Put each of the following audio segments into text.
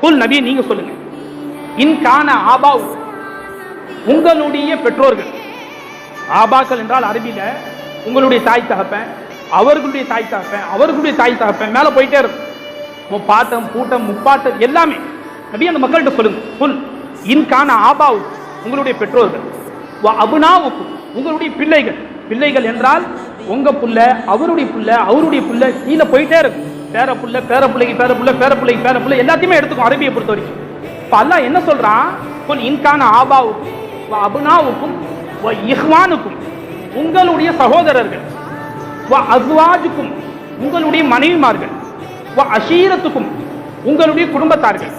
குல் நபி நீங்க சொல்லுங்க, இன்கான ஆபாவு, உங்களுடைய பெற்றோர்கள், ஆபாக்கள் என்றால் அரபியில உங்களுடைய தாய் தகப்பன், அவர்களுடைய தாய் தகப்பன், அவர்களுடைய தாய் தகப்பன், மேல போயிட்டே இருக்கும், பாட்டம் பூட்டம் முப்பாட்டம் எல்லாமே. நபி அந்த மக்கள்கிட்ட சொல்லுங்க, குல் இன்கான ஆபாவு, உங்களுடைய பெற்றோர்கள், அபுனாவுக்கும், உங்களுடைய பிள்ளைகள், பிள்ளைகள் என்றால் உங்க புள்ள, அவருடைய புள்ள, அவருடைய புள்ள, கீழே போயிட்டே இருக்கும், பேர புள்ள, பேர பிள்ளைக்கு பேர புள்ள, பேர பிள்ளைக்கு பேர புள்ள, எல்லாத்தையுமே எடுத்துக்கும் அரபியை பொறுத்த வரைக்கும். இப்ப அல்லாஹ் என்ன சொல்றான், குல் இன்கான ஆபாவுக்கும் அபுனாவுக்கும் இஹ்வானுக்கும், உங்களுடைய சகோதரர்கள், அஸ்வாஜுக்கும், உங்களுடைய மனைவிமார்கள், அஷீரத்துக்கும், உங்களுடைய குடும்பத்தார்கள்,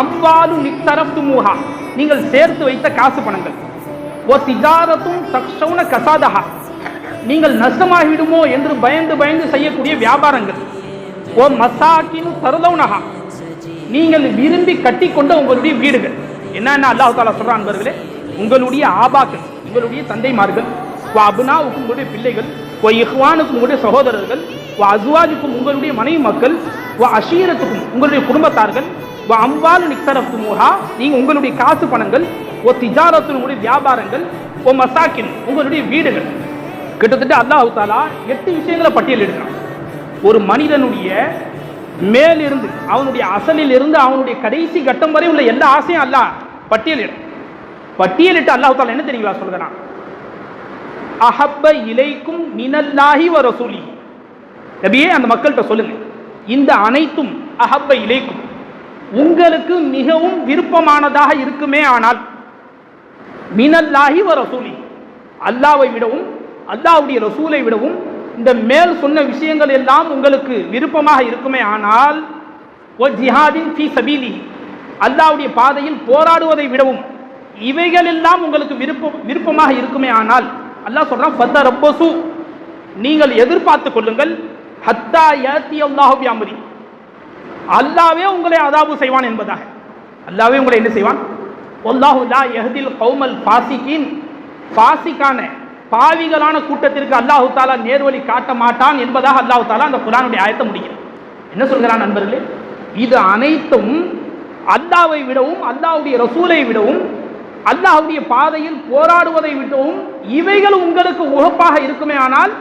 அம்வாலு நிக்தரப்துமுஹா, நீங்கள் சேர்த்து வைத்த காசு பணங்கள், திஜாரத்தும் தக்ஷௌன கசாதஹா, நீங்கள் நஷ்டமாகிவிடுமோ என்று பயந்து பயந்து செய்யக்கூடிய வியாபாரங்கள், மசாக்கினு தருதௌனஹா, நீங்கள் விரும்பி கட்டிக்கொண்ட உங்களுடைய வீடுகள். என்னென்ன அல்லாஹ் தஆலா சொல்றான் நண்பர்களே, உங்களுடைய ஆபாக்கள், உங்களுடைய தந்தைமார்கள், அபுனாவுக்கும் உங்களுடைய பிள்ளைகள், இஹ்வானுக்கும் உங்களுடைய சகோதரர்கள், அஸ்வாஜுக்கும் உங்களுடைய மனைவி மக்கள், அஷீரத்துக்கும் உங்களுடைய குடும்பத்தார்கள், அம்வாலு நிக்தரப்துமுஹா, நீங்க உங்களுடைய காசு பணங்கள், திஜாரத்து உங்களுடைய வியாபாரங்கள், மசாக்கின் உங்களுடைய வீடுகள். கிட்டத்தட்ட அல்லாஹ் தஆலா 8 விஷயங்களை பட்டியலிடுறான். ஒரு மனிதனுடைய மேலிருந்து, அவனுடைய அசலில் இருந்து அவனுடைய கடைசி கட்டம் வரை உள்ள எல்லா ஆசையும் அல்லாஹ் பட்டியலிட்டு அல்லாஹ் தஆலா என்ன தெரியுங்களா சொல்றான், அஹப்ப இலைக்கும் மினல்லாஹி வ ரசூலிஹி. நபியே அந்த மக்கள்கிட்ட சொல்லுங்க, இந்த அனைத்தும் அஹப்ப இலைக்கும், உங்களுக்கு மிகவும் விருப்பமானதாக இருக்குமே ஆனால், மினல்லாஹி வ ரசூலிஹி, அல்லாஹ்வை விடவும் அல்லாஹ்வுடைய ரசூலை விடவும் இந்த மேல் சொன்ன விஷயங்கள் எல்லாம் உங்களுக்கு விருப்பமாக இருக்குமே ஆனால், ஜிஹாதின் ஃபீ சபீலிஹி, அல்லாஹ்வுடைய பாதையில் போராடுவதை விடவும் இவைகள் எல்லாம் உங்களுக்கு விருப்பமாக இருக்குமே ஆனால், அல்லாஹ் சொல்றான் ஃபதரப்பசு, நீங்கள் எதிர்பார்த்து கொள்ளுங்கள், ஹத்தா யாத்தி அல்லாஹு பிஅம்ரி, அல்லாஹ்வே உங்களை அதாபு செய்வான் என்பதாக. அல்லாஹ்வே உங்களை என்ன செய்வான், வல்லாஹு லா யஹ்தில் கௌமல் ஃபாசிகின், ஃபாசிகான பாவிகளான கூட்டத்திற்கு அல்லாஹ் தஆலா நேர்வழி காட்ட மாட்டான் என்பதாக அல்லாஹ் தஆலா அந்த குர்ஆனுடைய ஆயத்தை முடிக்கிறார். என்ன சொல்கிறான் நண்பர்களே, இது அனைத்தும் அல்லாஹ்வை விடவும் அல்லாஹ்வுடைய ரசூலை விடவும் அல்லாஹ்வுடைய பாதையில் போராடுவதை விடவும் இவைகள் உங்களுக்கு உகப்பாக இருக்குமே ஆனால்,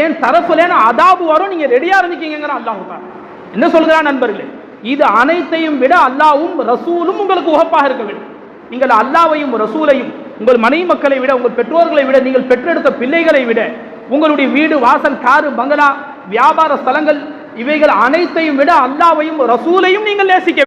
ஏன் தரப்புல அதாபு வரும், நீங்க ரெடியா இருந்துக்கீங்கிற அல்லாஹ் தஆலா என்ன சொல்கிறான் நண்பர்களே, இது அனைத்தையும் விட அல்லாஹ்வும் ரசூலும் உங்களுக்கு உகப்பாக இருக்க வேண்டும். நீங்கள் அல்லாஹ்வையும் ரசூலையும் உங்கள் மனைவி மக்களை விட, உங்கள் பெற்றோர்களை விட, நீங்கள் பெற்றெடுத்த பிள்ளைகளை விட, உங்களுடைய வீடு வாசல் காரு பங்களா வியாபார ஸ்தலங்கள் இவைகள் அனைத்தையும் விட அல்லாஹ்வையும் ரசூலையும் நீங்கள் நேசிக்க